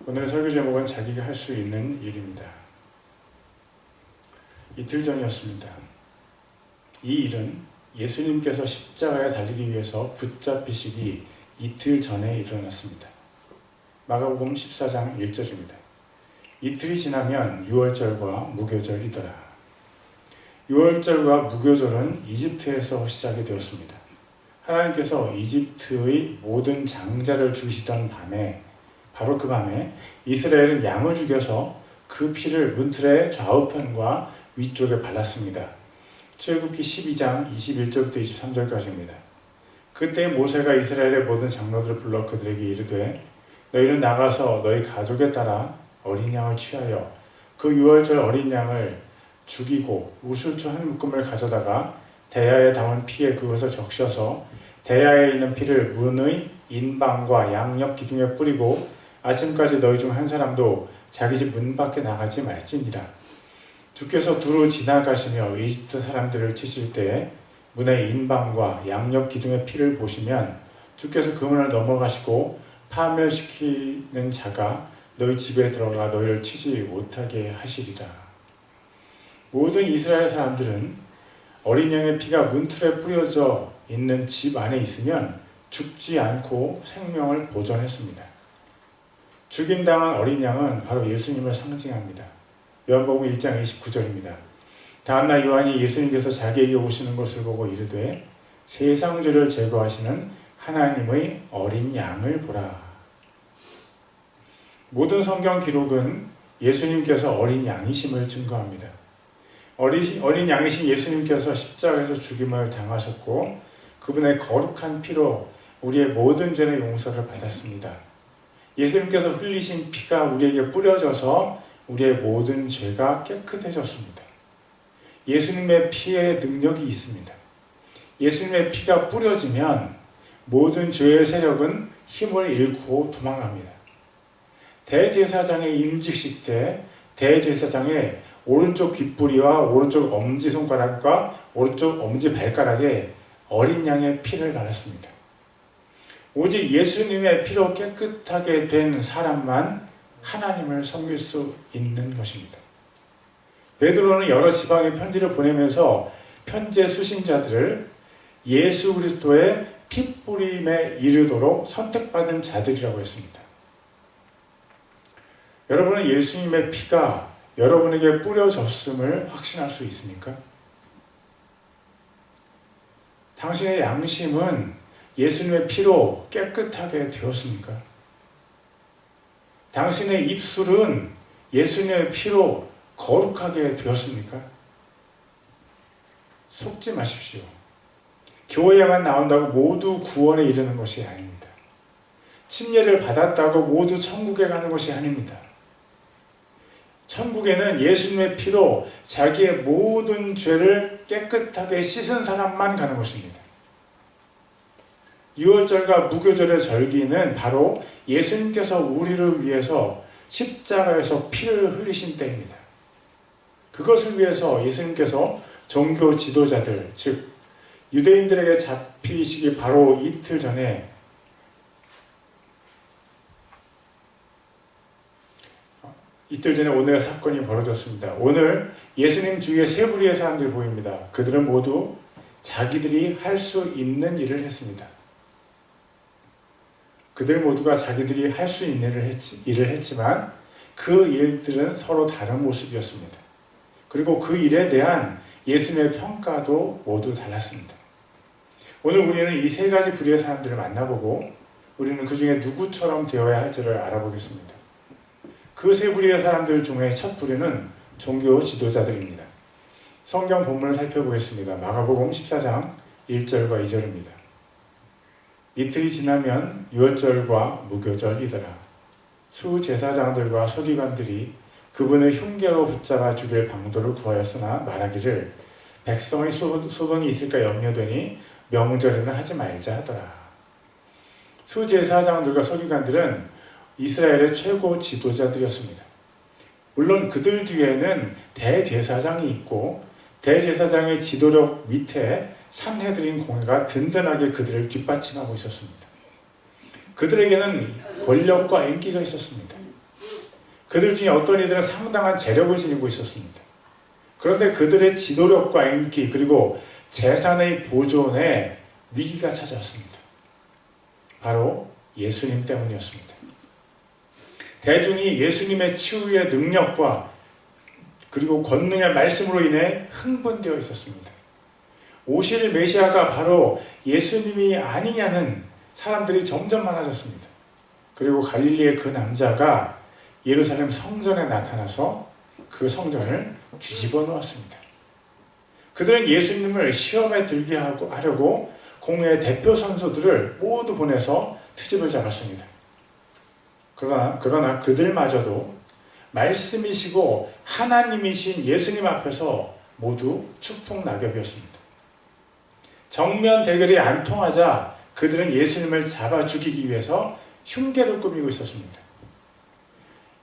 오늘의 설교 제목은 자기가 할 수 있는 일입니다. 이틀 전이었습니다. 이 일은 예수님께서 십자가에 달리기 위해서 붙잡히시기 이틀 전에 일어났습니다. 마가복음 14장 1절입니다. 이틀이 지나면 유월절과 무교절이더라. 유월절과 무교절은 이집트에서 시작이 되었습니다. 하나님께서 이집트의 모든 장자를 죽이시던 밤에, 바로 그 밤에 이스라엘은 양을 죽여서 그 피를 문틀의 좌우편과 위쪽에 발랐습니다. 출애굽기 12장 21절부터 23절까지입니다. 그때 모세가 이스라엘의 모든 장로들을 불러 그들에게 이르되 너희는 나가서 너희 가족에 따라 어린 양을 취하여 그 유월절 어린 양을 죽이고 우슬초 한 묶음을 가져다가 대야에 담은 피에 그것을 적셔서 대야에 있는 피를 문의 인방과 양옆 기둥에 뿌리고 아침까지 너희 중 한 사람도 자기 집 문 밖에 나가지 말지니라. 주께서 두루 지나가시며 이집트 사람들을 치실 때에 문의 인방과 양옆 기둥의 피를 보시면 주께서 그 문을 넘어가시고 파멸시키는 자가 너희 집에 들어가 너희를 치지 못하게 하시리라. 모든 이스라엘 사람들은 어린 양의 피가 문틀에 뿌려져 있는 집 안에 있으면 죽지 않고 생명을 보존했습니다. 죽임당한 어린 양은 바로 예수님을 상징합니다. 요한복음 1장 29절입니다. 다음날 요한이 예수님께서 자기에게 오시는 것을 보고 이르되 세상 죄를 제거하시는 하나님의 어린 양을 보라. 모든 성경 기록은 예수님께서 어린 양이심을 증거합니다. 어린 양이신 예수님께서 십자가에서 죽임을 당하셨고 그분의 거룩한 피로 우리의 모든 죄의 용서를 받았습니다. 예수님께서 흘리신 피가 우리에게 뿌려져서 우리의 모든 죄가 깨끗해졌습니다. 예수님의 피에 능력이 있습니다. 예수님의 피가 뿌려지면 모든 죄의 세력은 힘을 잃고 도망갑니다. 대제사장의 임직식 때 대제사장의 오른쪽 귓부리와 오른쪽 엄지손가락과 오른쪽 엄지발가락에 어린 양의 피를 발랐습니다. 오직 예수님의 피로 깨끗하게 된 사람만 하나님을 섬길 수 있는 것입니다. 베드로는 여러 지방에 편지를 보내면서 편지의 수신자들을 예수 그리스도의 피뿌림에 이르도록 선택받은 자들이라고 했습니다. 여러분은 예수님의 피가 여러분에게 뿌려졌음을 확신할 수 있습니까? 당신의 양심은 예수님의 피로 깨끗하게 되었습니까? 당신의 입술은 예수님의 피로 거룩하게 되었습니까? 속지 마십시오. 교회에만 나온다고 모두 구원에 이르는 것이 아닙니다. 침례를 받았다고 모두 천국에 가는 것이 아닙니다. 천국에는 예수님의 피로 자기의 모든 죄를 깨끗하게 씻은 사람만 가는 것입니다. 유월절과 무교절의 절기는 바로 예수님께서 우리를 위해서 십자가에서 피를 흘리신 때입니다. 그것을 위해서 예수님께서 종교 지도자들, 즉 유대인들에게 잡히시기 바로 이틀 전에 오늘의 사건이 벌어졌습니다. 오늘 예수님 주위에 세 부류의 사람들이 보입니다. 그들은 모두 자기들이 할 수 있는 일을 했습니다. 그들 모두가 자기들이 할 수 있는 일을 했지만 그 일들은 서로 다른 모습이었습니다. 그리고 그 일에 대한 예수님의 평가도 모두 달랐습니다. 오늘 우리는 이 세 가지 부류의 사람들을 만나보고 우리는 그 중에 누구처럼 되어야 할지를 알아보겠습니다. 그 세 부류의 사람들 중에 첫 부류는 종교 지도자들입니다. 성경 본문을 살펴보겠습니다. 마가복음 14장 1절과 2절입니다. 이틀이 지나면 유월절과 무교절이더라. 수제사장들과 서기관들이 그분을 흉계로 붙잡아 죽일 방도를 구하였으나 말하기를 백성의 소동이 있을까 염려되니 명절에는 하지 말자 하더라. 수제사장들과 서기관들은 이스라엘의 최고 지도자들이었습니다. 물론 그들 뒤에는 대제사장이 있고 대제사장의 지도력 밑에 산헤드린 공회가 든든하게 그들을 뒷받침하고 있었습니다. 그들에게는 권력과 인기가 있었습니다. 그들 중에 어떤 이들은 상당한 재력을 지니고 있었습니다. 그런데 그들의 지도력과 인기 그리고 재산의 보존에 위기가 찾아왔습니다. 바로 예수님 때문이었습니다. 대중이 예수님의 치유의 능력과 그리고 권능의 말씀으로 인해 흥분되어 있었습니다. 오실 메시아가 바로 예수님이 아니냐는 사람들이 점점 많아졌습니다. 그리고 갈릴리의 그 남자가 예루살렘 성전에 나타나서 그 성전을 뒤집어 놓았습니다. 그들은 예수님을 시험에 들게 하려고 공회의 대표 선수들을 모두 보내서 트집을 잡았습니다. 그러나 그들마저도 말씀이시고 하나님이신 예수님 앞에서 모두 축풍낙엽이었습니다. 정면 대결이 안 통하자 그들은 예수님을 잡아 죽이기 위해서 흉계를 꾸미고 있었습니다.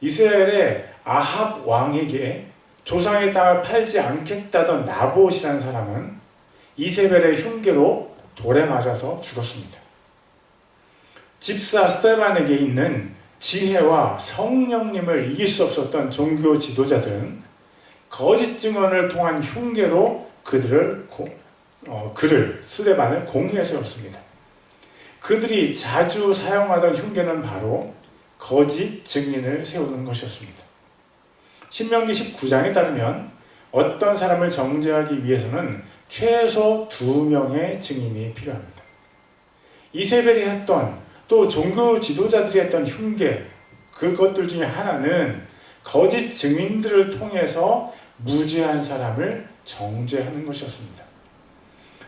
이스라엘의 아합 왕에게 조상의 땅을 팔지 않겠다던 나봇이라는 사람은 이세벨의 흉계로 돌에 맞아서 죽었습니다. 집사 스데반에게 있는 지혜와 성령님을 이길 수 없었던 종교 지도자들은 거짓 증언을 통한 흉계로 그를 스데반을 공의에 세웠습니다. 그들이 자주 사용하던 흉계는 바로 거짓 증인을 세우는 것이었습니다. 신명기 19장에 따르면 어떤 사람을 정죄하기 위해서는 최소 2명의 증인이 필요합니다. 이세벨이 했던 또 종교 지도자들이 했던 흉계, 그것들 중에 하나는 거짓 증인들을 통해서 무죄한 사람을 정죄하는 것이었습니다.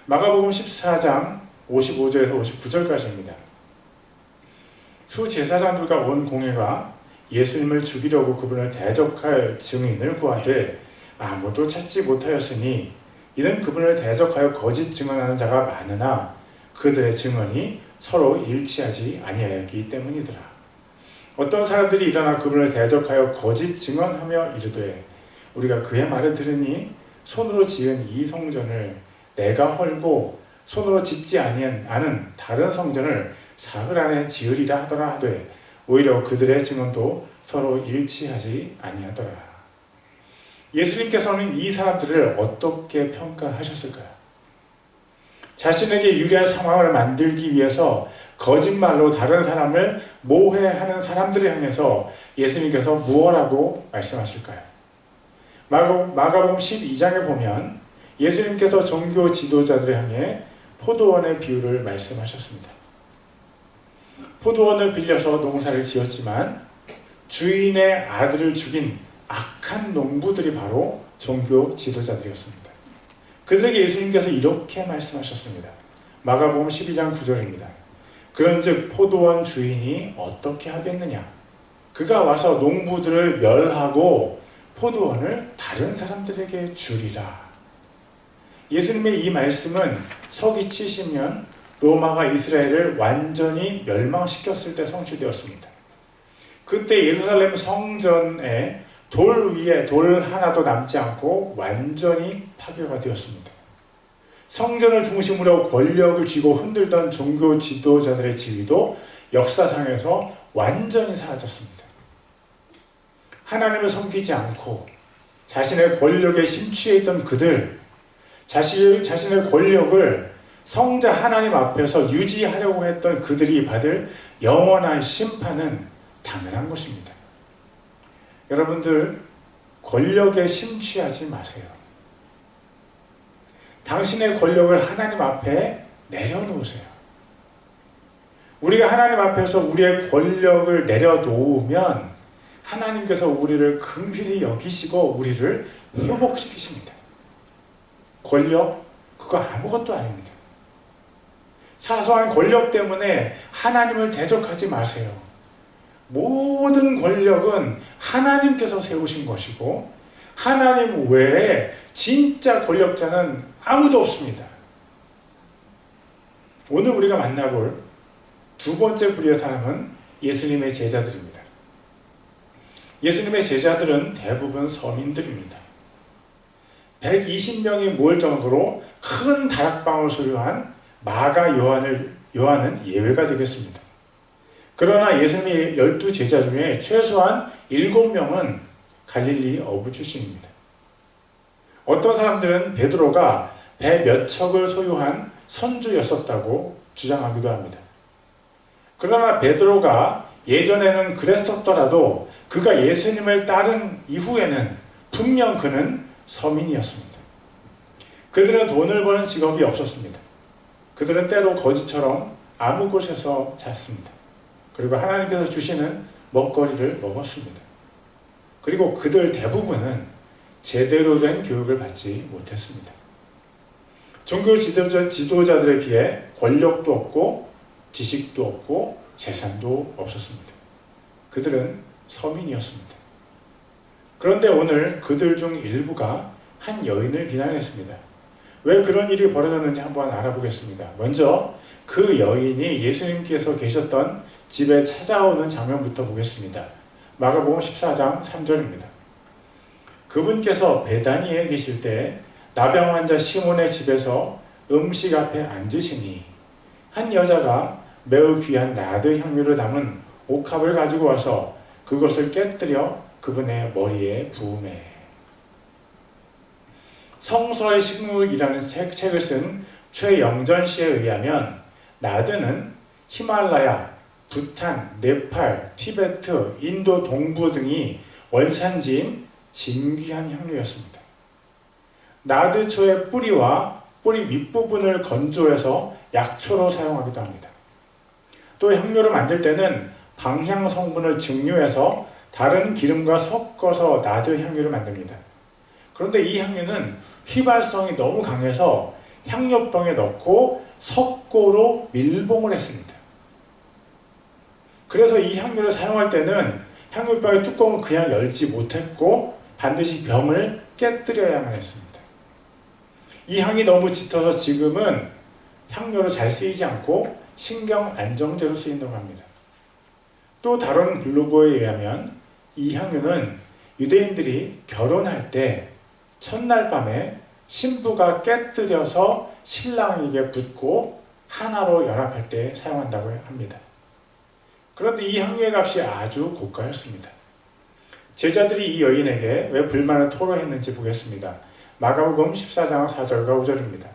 마가복음 14장 55절에서 59절까지입니다. 수제사장들과 온 공회가 예수님을 죽이려고 그분을 대적할 증인을 구하되 아무도 찾지 못하였으니 이는 그분을 대적하여 거짓 증언하는 자가 많으나 그들의 증언이 서로 일치하지 아니하였기 때문이더라. 어떤 사람들이 일어나 그분을 대적하여 거짓 증언하며 이르되 우리가 그의 말을 들으니 손으로 지은 이 성전을 내가 헐고 손으로 짓지 않은 다른 성전을 사흘 안에 지으리라 하더라 하되 오히려 그들의 증언도 서로 일치하지 아니하더라. 예수님께서는 이 사람들을 어떻게 평가하셨을까요? 자신에게 유리한 상황을 만들기 위해서 거짓말로 다른 사람을 모해하는 사람들을 향해서 예수님께서 무엇라고 말씀하실까요? 마가복음 12장에 보면 예수님께서 종교 지도자들을 향해 포도원의 비유를 말씀하셨습니다. 포도원을 빌려서 농사를 지었지만 주인의 아들을 죽인 악한 농부들이 바로 종교 지도자들이었습니다. 그들에게 예수님께서 이렇게 말씀하셨습니다. 마가복음 12장 9절입니다. 그런즉 포도원 주인이 어떻게 하겠느냐? 그가 와서 농부들을 멸하고 포도원을 다른 사람들에게 주리라. 예수님의 이 말씀은 서기 70년 로마가 이스라엘을 완전히 멸망시켰을 때 성취되었습니다. 그때 예루살렘 성전에 돌 위에 돌 하나도 남지 않고 완전히 파괴가 되었습니다. 성전을 중심으로 권력을 쥐고 흔들던 종교 지도자들의 지위도 역사상에서 완전히 사라졌습니다. 하나님을 섬기지 않고 자신의 권력에 심취해 있던 그들, 자신의 권력을 성자 하나님 앞에서 유지하려고 했던 그들이 받을 영원한 심판은 당연한 것입니다. 여러분들, 권력에 심취하지 마세요. 당신의 권력을 하나님 앞에 내려놓으세요. 우리가 하나님 앞에서 우리의 권력을 내려놓으면 하나님께서 우리를 긍휼히 여기시고 우리를 회복시키십니다. 권력, 그거 아무것도 아닙니다. 사소한 권력 때문에 하나님을 대적하지 마세요. 모든 권력은 하나님께서 세우신 것이고 하나님 외에 진짜 권력자는 아무도 없습니다. 오늘 우리가 만나볼 두 번째 부류의 사람은 예수님의 제자들입니다. 예수님의 제자들은 대부분 서민들입니다. 120명이 모일 정도로 큰 다락방을 소유한 마가 요한은 예외가 되겠습니다. 그러나 예수님의 12제자 중에 최소한 7명은 갈릴리 어부 출신입니다. 어떤 사람들은 베드로가 배 몇 척을 소유한 선주였었다고 주장하기도 합니다. 그러나 베드로가 예전에는 그랬었더라도 그가 예수님을 따른 이후에는 분명 그는 서민이었습니다. 그들은 돈을 버는 직업이 없었습니다. 그들은 때로 거지처럼 아무 곳에서 잤습니다. 그리고 하나님께서 주시는 먹거리를 먹었습니다. 그리고 그들 대부분은 제대로 된 교육을 받지 못했습니다. 종교 지도자들에 비해 권력도 없고 지식도 없고 재산도 없었습니다. 그들은 서민이었습니다. 그런데 오늘 그들 중 일부가 한 여인을 비난했습니다. 왜 그런 일이 벌어졌는지 한번 알아보겠습니다. 먼저 그 여인이 예수님께서 계셨던 집에 찾아오는 장면부터 보겠습니다. 마가복음 14장 3절입니다. 그분께서 베다니에 계실 때 나병 환자 시몬의 집에서 음식 앞에 앉으시니 한 여자가 매우 귀한 나드 향유를 담은 옥합을 가지고 와서 그것을 깨뜨려 그분의 머리에 부으매. 성서의 식물이라는 책을 쓴 최영전 씨에 의하면 나드는 히말라야, 부탄, 네팔, 티베트, 인도 동부 등이 원산지인 진귀한 향료였습니다. 나드초의 뿌리와 뿌리 윗부분을 건조해서 약초로 사용하기도 합니다. 또 향료를 만들 때는 방향 성분을 증류해서 다른 기름과 섞어서 나드 향유를 만듭니다. 그런데 이 향유는 휘발성이 너무 강해서 향료병에 넣고 석고로 밀봉을 했습니다. 그래서 이 향유를 사용할 때는 향유병의 뚜껑을 그냥 열지 못했고 반드시 병을 깨뜨려야만 했습니다. 이 향이 너무 짙어서 지금은 향료로 잘 쓰이지 않고 신경 안정제로 쓰인다고 합니다. 또 다른 블로거에 의하면 이 향유는 유대인들이 결혼할 때 첫날 밤에 신부가 깨뜨려서 신랑에게 붓고 하나로 연합할 때 사용한다고 합니다. 그런데 이 향유의 값이 아주 고가였습니다. 제자들이 이 여인에게 왜 불만을 토로했는지 보겠습니다. 마가복음 14장 4절과 5절입니다.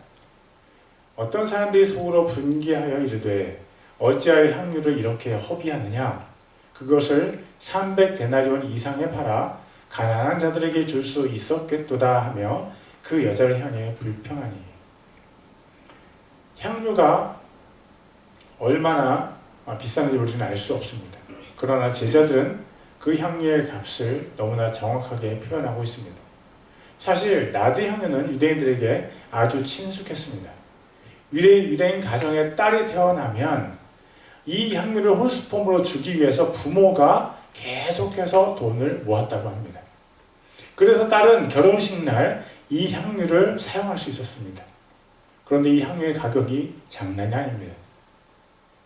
어떤 사람들이 속으로 분개하여 이르되 어찌하여 향유를 이렇게 허비하느냐? 그것을 300데나리온 이상에 팔아 가난한 자들에게 줄 수 있었겠도다 하며 그 여자를 향해 불평하니. 향유가 얼마나 비싼지 우리는 알 수 없습니다. 그러나 제자들은 그 향유의 값을 너무나 정확하게 표현하고 있습니다. 사실 나드 향유는 유대인들에게 아주 친숙했습니다. 유대인 가정에 딸이 태어나면 이 향유를 홀수품으로 주기 위해서 부모가 계속해서 돈을 모았다고 합니다. 그래서 딸은 결혼식 날 이 향유를 사용할 수 있었습니다. 그런데 이 향유의 가격이 장난이 아닙니다.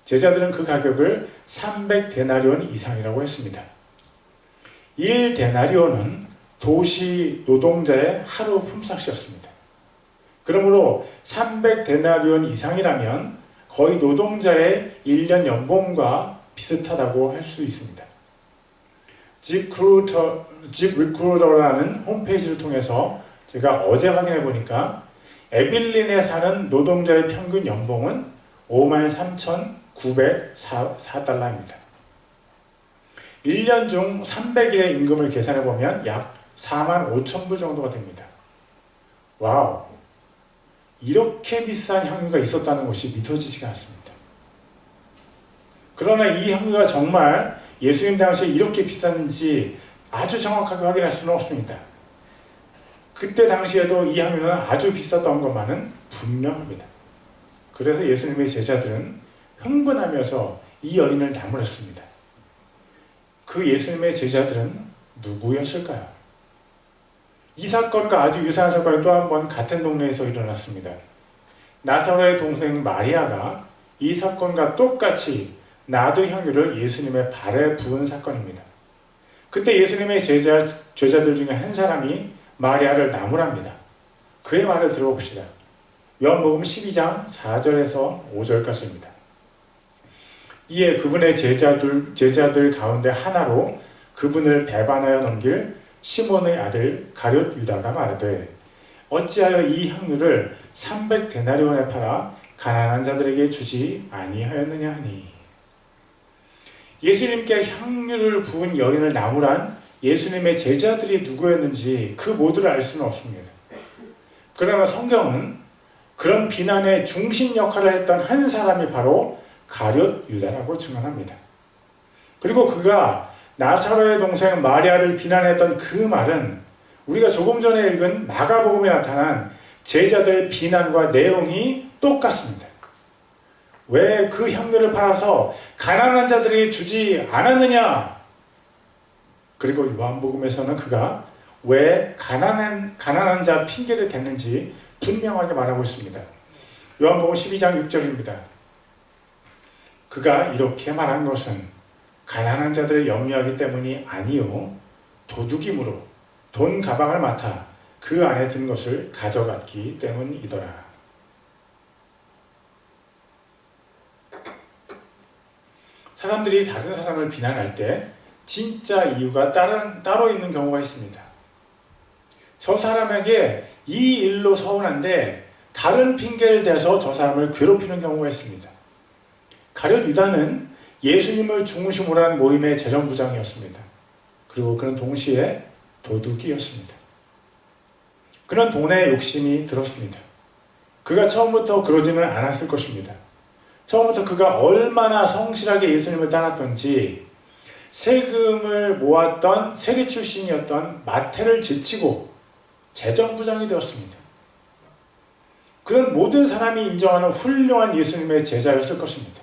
제자들은 그 가격을 300데나리온 이상이라고 했습니다. 1데나리온은 도시 노동자의 하루 품삯이었습니다. 그러므로 300데나리온 이상이라면 거의 노동자의 1년 연봉과 비슷하다고 할 수 있습니다. 집리크루터라는 홈페이지를 통해서 제가 어제 확인해 보니까 에빌린에 사는 노동자의 평균 연봉은 53,904달러입니다. 1년 중 300일의 임금을 계산해 보면 약 45,000불 정도가 됩니다. 와우! 이렇게 비싼 향유가 있었다는 것이 믿어지지가 않습니다. 그러나 이 향유가 정말 예수님 당시에 이렇게 비쌌는지 아주 정확하게 확인할 수는 없습니다. 그때 당시에도 이 향유는 아주 비쌌던 것만은 분명합니다. 그래서 예수님의 제자들은 흥분하면서 이 여인을 나무랐습니다. 그 예수님의 제자들은 누구였을까요? 이 사건과 아주 유사한 사건이 또 한 번 같은 동네에서 일어났습니다. 나사로의 동생 마리아가 이 사건과 똑같이 나드 향유를 예수님의 발에 부은 사건입니다. 그때 예수님의 제자들 중에 한 사람이 마리아를 나무랍니다. 그의 말을 들어봅시다. 요한복음 12장 4절에서 5절까지입니다. 이에 그분의 제자들 가운데 하나로 그분을 배반하여 넘길 시몬의 아들 가룟 유다가 말하되 어찌하여 이 향유를 300데나리온에 팔아 가난한 자들에게 주지 아니하였느냐 하니. 예수님께 향유를 부은 여인을 나무란 예수님의 제자들이 누구였는지 그 모두를 알 수는 없습니다. 그러나 성경은 그런 비난의 중심 역할을 했던 한 사람이 바로 가룟 유다라고 증언합니다. 그리고 그가 나사로의 동생 마리아를 비난했던 그 말은 우리가 조금 전에 읽은 마가복음에 나타난 제자들의 비난과 내용이 똑같습니다. 왜 그 향유를 팔아서 가난한 자들에게 주지 않았느냐? 그리고 요한복음에서는 그가 왜 가난한 자 핑계를 댔는지 분명하게 말하고 있습니다. 요한복음 12장 6절입니다. 그가 이렇게 말한 것은 가난한 자들을 염려하기 때문이 아니요 도둑임으로 돈 가방을 맡아 그 안에 든 것을 가져갔기 때문이더라. 사람들이 다른 사람을 비난할 때 진짜 이유가 따로 있는 경우가 있습니다. 저 사람에게 이 일로 서운한데 다른 핑계를 대서 저 사람을 괴롭히는 경우가 있습니다. 가룟 유다는 예수님을 중심으로 한 모임의 재정부장이었습니다. 그리고 그는 동시에 도둑이었습니다. 그는 돈에 욕심이 들었습니다. 그가 처음부터 그러지는 않았을 것입니다. 처음부터 그가 얼마나 성실하게 예수님을 따랐던지 세금을 모았던 세리 출신이었던 마태를 제치고 재정부장이 되었습니다. 그는 모든 사람이 인정하는 훌륭한 예수님의 제자였을 것입니다.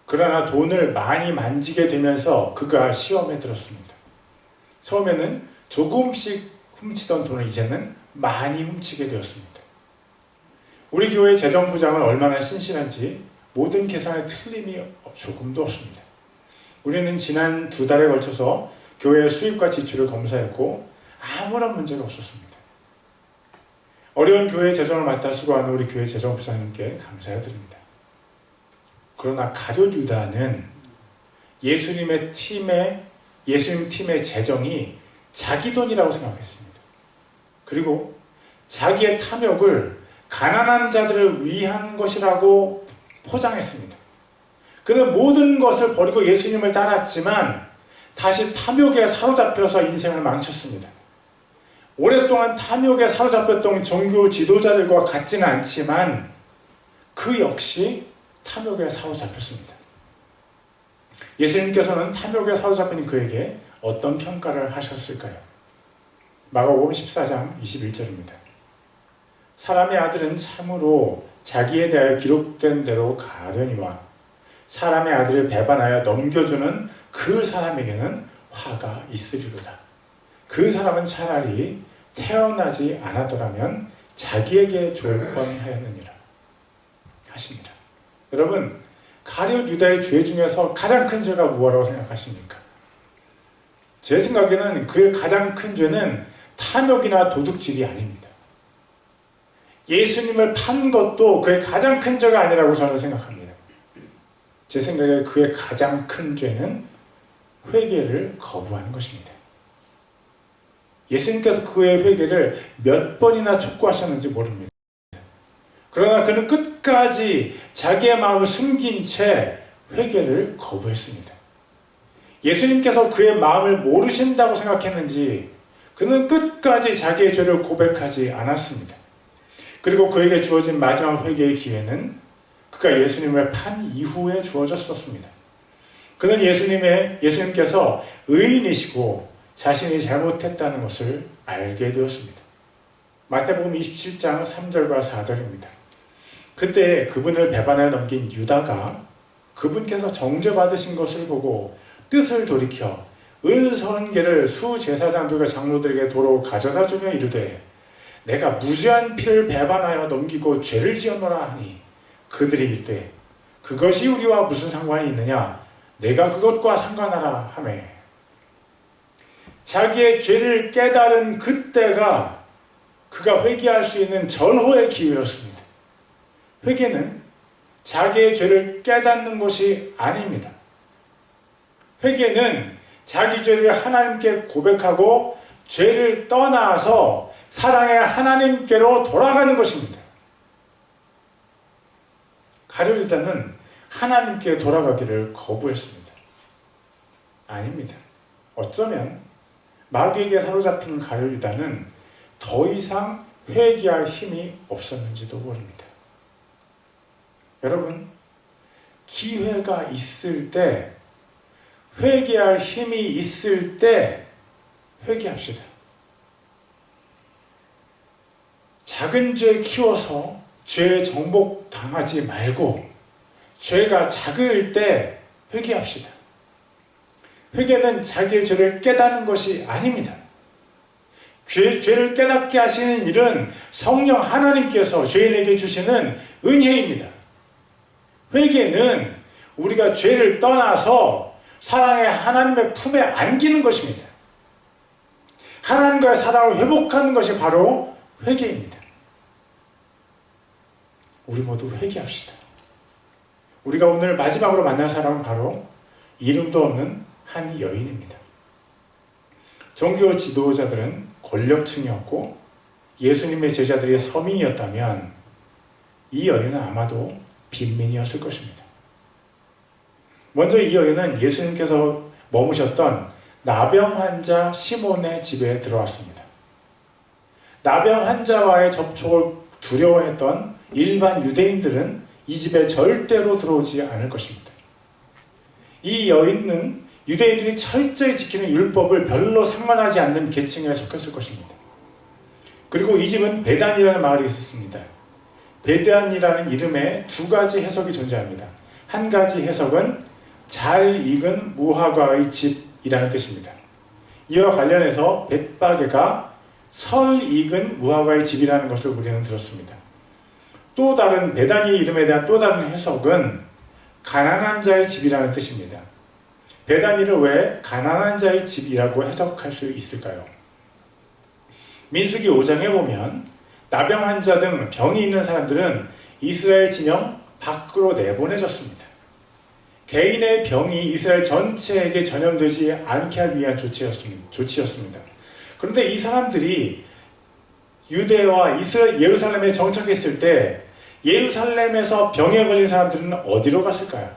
그러나 돈을 많이 만지게 되면서 그가 시험에 들었습니다. 처음에는 조금씩 훔치던 돈을 이제는 많이 훔치게 되었습니다. 우리 교회 재정부장은 얼마나 신실한지 모든 계산에 틀림이 조금도 없습니다. 우리는 지난 2달에 걸쳐서 교회의 수입과 지출을 검사했고 아무런 문제가 없었습니다. 어려운 교회 재정을 맡아 수고하는 우리 교회 재정부장님께 감사드립니다. 그러나 가룟 유다는 예수님 팀의 재정이 자기 돈이라고 생각했습니다. 그리고 자기의 탐욕을 가난한 자들을 위한 것이라고 포장했습니다. 그는 모든 것을 버리고 예수님을 따랐지만 다시 탐욕에 사로잡혀서 인생을 망쳤습니다. 오랫동안 탐욕에 사로잡혔던 종교 지도자들과 같지는 않지만 그 역시 탐욕에 사로잡혔습니다. 예수님께서는 탐욕에 사로잡힌 그에게 어떤 평가를 하셨을까요? 마가복음 14장 21절입니다. 사람의 아들은 참으로 자기에 대하여 기록된 대로 가려니와 사람의 아들을 배반하여 넘겨주는 그 사람에게는 화가 있으리로다. 그 사람은 차라리 태어나지 않았더라면 자기에게 좋을 뻔하였느니라 하시니라. 여러분, 가룟 유다의 죄 중에서 가장 큰 죄가 무엇이라고 생각하십니까? 제 생각에는 그의 가장 큰 죄는 탐욕이나 도둑질이 아닙니다. 예수님을 판 것도 그의 가장 큰 죄가 아니라고 저는 생각합니다. 제 생각에 그의 가장 큰 죄는 회개를 거부하는 것입니다. 예수님께서 그의 회개를 몇 번이나 촉구하셨는지 모릅니다. 그러나 그는 끝까지 자기의 마음을 숨긴 채 회개를 거부했습니다. 예수님께서 그의 마음을 모르신다고 생각했는지 그는 끝까지 자기의 죄를 고백하지 않았습니다. 그리고 그에게 주어진 마지막 회개의 기회는 그가 예수님을 판 이후에 주어졌었습니다. 그는 예수님께서 의인이시고 자신이 잘못했다는 것을 알게 되었습니다. 마태복음 27장 3절과 4절입니다. 그때 그분을 배반하여 넘긴 유다가 그분께서 정죄받으신 것을 보고 뜻을 돌이켜 은 30개를 수제사장들과 장로들에게 도로 가져다 주며 이르되 내가 무죄한 피를 배반하여 넘기고 죄를 지었노라 하니 그들이 이르되 그것이 우리와 무슨 상관이 있느냐 내가 그것과 상관하라 하매 자기의 죄를 깨달은 그때가 그가 회개할 수 있는 절호의 기회였습니다. 회개는 자기의 죄를 깨닫는 것이 아닙니다. 회개는 자기 죄를 하나님께 고백하고 죄를 떠나서 사랑의 하나님께로 돌아가는 것입니다. 가룟 유다는 하나님께 돌아가기를 거부했습니다. 아닙니다. 어쩌면 마귀에게 사로잡힌 가룟 유다는 더 이상 회개할 힘이 없었는지도 모릅니다. 여러분, 기회가 있을 때, 회개할 힘이 있을 때 회개합시다. 작은 죄 키워서 죄에 정복당하지 말고 죄가 작을 때 회개합시다. 회개는 자기의 죄를 깨닫는 것이 아닙니다. 죄를 깨닫게 하시는 일은 성령 하나님께서 죄인에게 주시는 은혜입니다. 회개는 우리가 죄를 떠나서 사랑의 하나님의 품에 안기는 것입니다. 하나님과의 사랑을 회복하는 것이 바로 회개입니다. 우리 모두 회개합시다. 우리가 오늘 마지막으로 만날 사람은 바로 이름도 없는 한 여인입니다. 종교 지도자들은 권력층이었고 예수님의 제자들이 서민이었다면 이 여인은 아마도 빈민이었을 것입니다. 먼저 이 여인은 예수님께서 머무셨던 나병 환자 시몬의 집에 들어왔습니다. 나병 환자와의 접촉을 두려워했던 일반 유대인들은 이 집에 절대로 들어오지 않을 것입니다. 이 여인은 유대인들이 철저히 지키는 율법을 별로 상관하지 않는 계층에 속했을 것입니다. 그리고 이 집은 베단이라는 마을이 있었습니다. 베단이라는 이름에 두 가지 해석이 존재합니다. 한 가지 해석은 잘 익은 무화과의 집이라는 뜻입니다. 이와 관련해서 벳바게가 설 익은 무화과의 집이라는 것을 우리는 들었습니다. 또 다른 베다니 이름에 대한 또 다른 해석은 가난한 자의 집이라는 뜻입니다. 베다니를 왜 가난한 자의 집이라고 해석할 수 있을까요? 민수기 5장에 보면 나병 환자 등 병이 있는 사람들은 이스라엘 진영 밖으로 내보내졌습니다. 개인의 병이 이스라엘 전체에게 전염되지 않게 하기 위한 조치였습니다. 그런데 이 사람들이 유대와 예루살렘에 정착했을 때 예루살렘에서 병에 걸린 사람들은 어디로 갔을까요?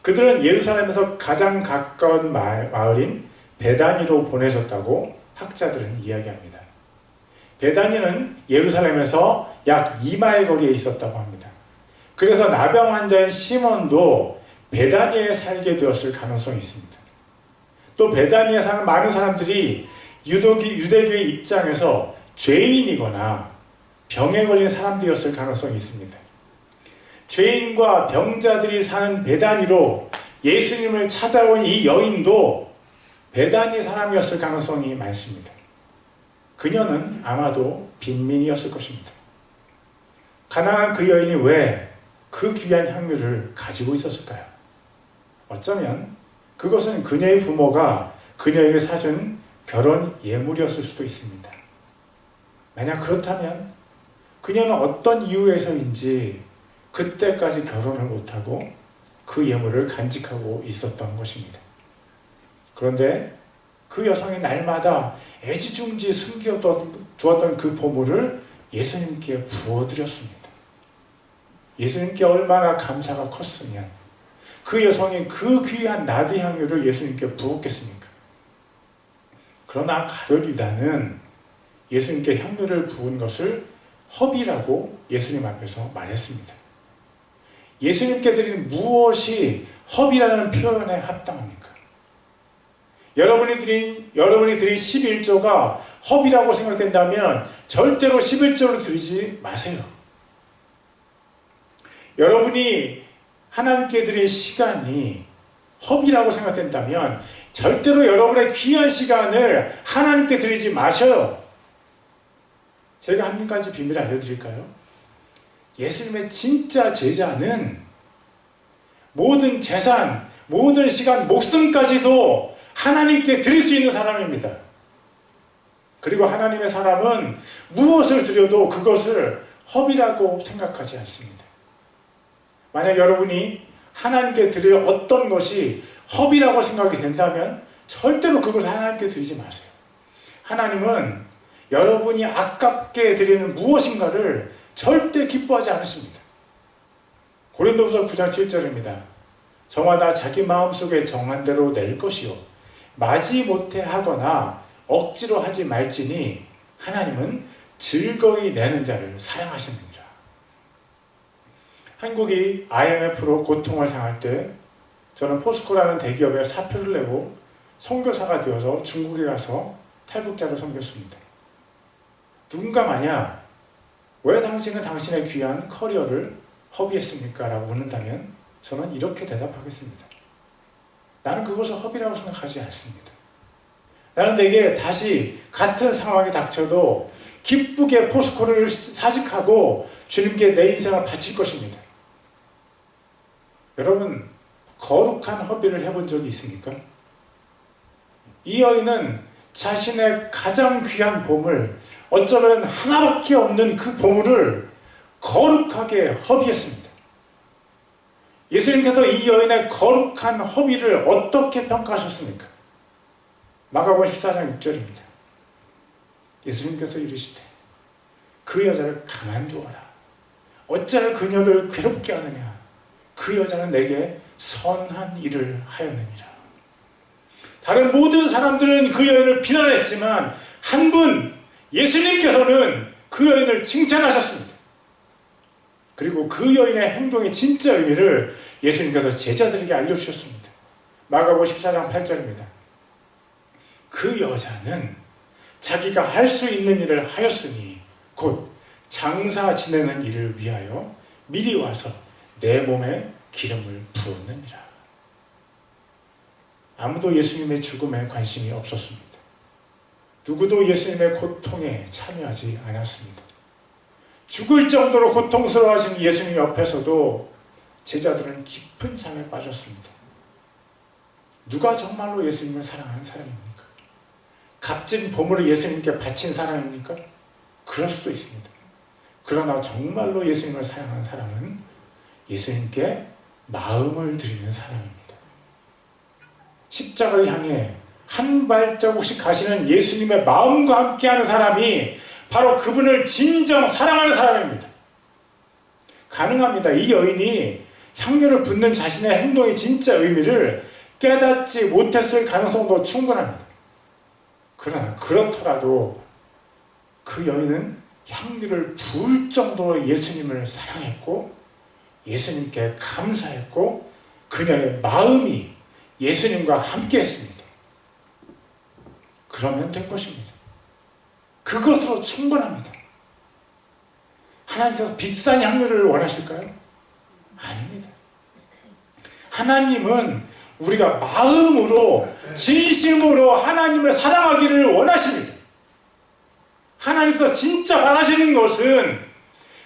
그들은 예루살렘에서 가장 가까운 마을인 베다니로 보내졌다고 학자들은 이야기합니다. 베다니는 예루살렘에서 약 2마일 거리에 있었다고 합니다. 그래서 나병 환자인 시몬도 베다니에 살게 되었을 가능성이 있습니다. 또 베다니에 사는 많은 사람들이 유대교의 입장에서 죄인이거나 병에 걸린 사람들이었을 가능성이 있습니다. 죄인과 병자들이 사는 베다니로 예수님을 찾아온 이 여인도 베다니 사람이었을 가능성이 많습니다. 그녀는 아마도 빈민이었을 것입니다. 가난한 그 여인이 왜 그 귀한 향유를 가지고 있었을까요? 어쩌면 그것은 그녀의 부모가 그녀에게 사준 결혼 예물이었을 수도 있습니다. 만약 그렇다면 그녀는 어떤 이유에서인지 그때까지 결혼을 못하고 그 예물을 간직하고 있었던 것입니다. 그런데 그 여성이 날마다 애지중지 숨겨두었던 그 보물을 예수님께 부어드렸습니다. 예수님께 얼마나 감사가 컸으면 그 여성이 그 귀한 나드 향유를 예수님께 부었겠습니까? 그러나 가룟 유다는 예수님께 향유를 부은 것을 허비라고 예수님 앞에서 말했습니다. 예수님께 드린 무엇이 허비라는 표현에 합당합니까? 여러분이 드린 11조가 허비라고 생각된다면 절대로 11조를 드리지 마세요. 여러분이 하나님께 드린 시간이 허비라고 생각된다면 절대로 여러분의 귀한 시간을 하나님께 드리지 마셔요. 제가 한 가지 비밀을 알려드릴까요? 예수님의 진짜 제자는 모든 재산, 모든 시간, 목숨까지도 하나님께 드릴 수 있는 사람입니다. 그리고 하나님의 사람은 무엇을 드려도 그것을 허비라고 생각하지 않습니다. 만약 여러분이 하나님께 드릴 어떤 것이 허비라고 생각이 된다면 절대로 그것을 하나님께 드리지 마세요. 하나님은 여러분이 아깝게 드리는 무엇인가를 절대 기뻐하지 않으십니다. 고린도후서 9장 7절입니다. 저마다 자기 마음속에 정한 대로 낼 것이요 마지 못해 하거나 억지로 하지 말지니 하나님은 즐거이 내는 자를 사랑하시느니라. 한국이 IMF로 고통을 당할 때 저는 포스코라는 대기업에 사표를 내고 선교사가 되어서 중국에 가서 탈북자를 섬겼습니다. 누군가 마냥 왜 당신은 당신의 귀한 커리어를 허비했습니까? 라고 묻는다면 저는 이렇게 대답하겠습니다. 나는 그것을 허비라고 생각하지 않습니다. 나는 내게 다시 같은 상황이 닥쳐도 기쁘게 포스코를 사직하고 주님께 내 인생을 바칠 것입니다. 여러분, 거룩한 허비를 해본 적이 있습니까? 이 여인은 자신의 가장 귀한 보물, 어쩌면 하나밖에 없는 그 보물을 거룩하게 허비했습니다. 예수님께서 이 여인의 거룩한 허비를 어떻게 평가하셨습니까? 마가복음 14장 6절입니다. 예수님께서 이르시되 그 여자를 가만두어라. 어찌하여 그녀를 괴롭게 하느냐. 그 여자는 내게 선한 일을 하였느니라. 다른 모든 사람들은 그 여인을 비난했지만 한 분 예수님께서는 그 여인을 칭찬하셨습니다. 그리고 그 여인의 행동의 진짜 의미를 예수님께서 제자들에게 알려주셨습니다. 마가복음 14장 8절입니다. 그 여자는 자기가 할 수 있는 일을 하였으니 곧 장사 지내는 일을 위하여 미리 와서 내 몸에 기름을 부었느니라. 아무도 예수님의 죽음에 관심이 없었습니다. 누구도 예수님의 고통에 참여하지 않았습니다. 죽을 정도로 고통스러워하신 예수님 옆에서도 제자들은 깊은 잠에 빠졌습니다. 누가 정말로 예수님을 사랑하는 사람입니까? 값진 보물을 예수님께 바친 사람입니까? 그럴 수도 있습니다. 그러나 정말로 예수님을 사랑하는 사람은 예수님께 마음을 드리는 사람입니다. 십자가를 향해 한 발자국씩 가시는 예수님의 마음과 함께하는 사람이 바로 그분을 진정 사랑하는 사람입니다. 가능합니다. 이 여인이 향료를 붓는 자신의 행동의 진짜 의미를 깨닫지 못했을 가능성도 충분합니다. 그러나 그렇더라도 그 여인은 향기를 부을 정도로 예수님을 사랑했고 예수님께 감사했고 그녀의 마음이 예수님과 함께 했습니다. 그러면 된 것입니다. 그것으로 충분합니다. 하나님께서 비싼 향료를 원하실까요? 아닙니다. 하나님은 우리가 마음으로 진심으로 하나님을 사랑하기를 원하십니다. 하나님께서 진짜 바라시는 것은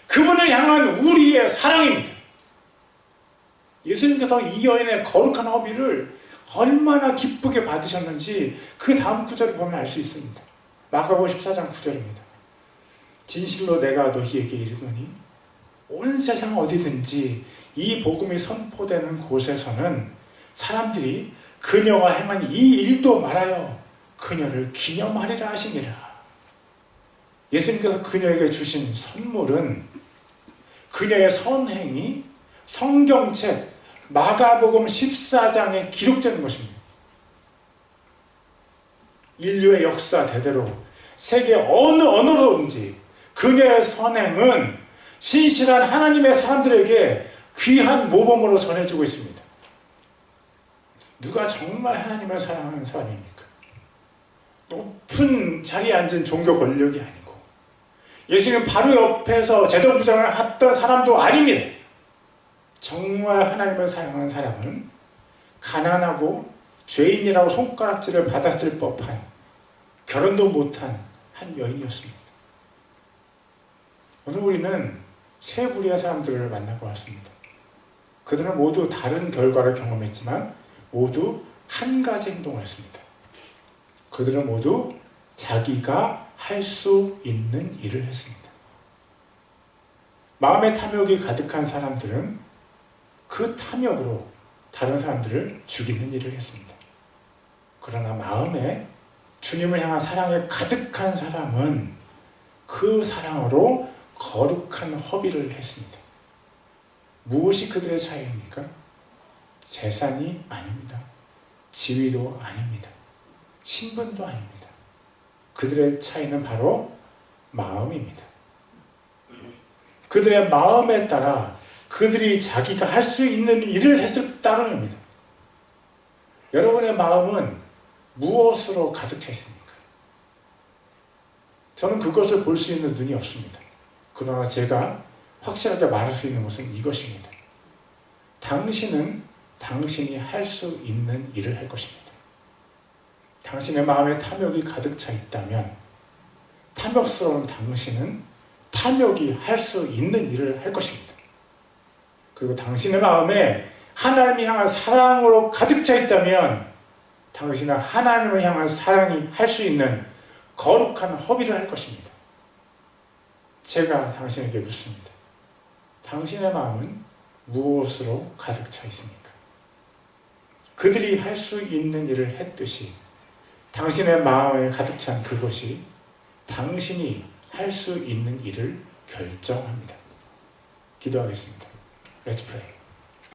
그분을 향한 우리의 사랑입니다. 예수님께서 이 여인의 거룩한 허비를 얼마나 기쁘게 받으셨는지 그 다음 구절을 보면 알 수 있습니다. 마가복음 14장 9절입니다. 진실로 내가 너희에게 이르노니 온 세상 어디든지 이 복음이 선포되는 곳에서는 사람들이 그녀가 행한 이 일도 말하여 그녀를 기념하리라 하시니라. 예수님께서 그녀에게 주신 선물은 그녀의 선행이 성경책 마가복음 14장에 기록되는 것입니다. 인류의 역사 대대로 세계 어느 언어로든지 그녀의 선행은 신실한 하나님의 사람들에게 귀한 모범으로 전해지고 있습니다. 누가 정말 하나님을 사랑하는 사람입니까? 높은 자리에 앉은 종교 권력이 아니고 예수님 바로 옆에서 재정부장을 했던 사람도 아닙니다. 정말 하나님을 사랑하는 사람은 가난하고 죄인이라고 손가락질을 받았을 법한 결혼도 못한 한 여인이었습니다. 오늘 우리는 세 부류의 사람들을 만나고 왔습니다. 그들은 모두 다른 결과를 경험했지만 모두 한 가지 행동을 했습니다. 그들은 모두 자기가 할 수 있는 일을 했습니다. 마음의 탐욕이 가득한 사람들은 그 탐욕으로 다른 사람들을 죽이는 일을 했습니다. 그러나 마음에 주님을 향한 사랑에 가득한 사람은 그 사랑으로 거룩한 허비를 했습니다. 무엇이 그들의 차이입니까? 재산이 아닙니다. 지위도 아닙니다. 신분도 아닙니다. 그들의 차이는 바로 마음입니다. 그들의 마음에 따라 그들이 자기가 할 수 있는 일을 했을 따름입니다. 여러분의 마음은 무엇으로 가득 차 있습니까? 저는 그것을 볼 수 있는 눈이 없습니다. 그러나 제가 확실하게 말할 수 있는 것은 이것입니다. 당신은 당신이 할 수 있는 일을 할 것입니다. 당신의 마음에 탐욕이 가득 차 있다면 탐욕스러운 당신은 탐욕이 할 수 있는 일을 할 것입니다. 그리고 당신의 마음에 하나님을 향한 사랑으로 가득 차 있다면 당신은 하나님을 향한 사랑이 할 수 있는 거룩한 허비를 할 것입니다. 제가 당신에게 묻습니다. 당신의 마음은 무엇으로 가득 차 있습니까? 그들이 할 수 있는 일을 했듯이 당신의 마음에 가득 찬 그것이 당신이 할 수 있는 일을 결정합니다. 기도하겠습니다. Let's pray.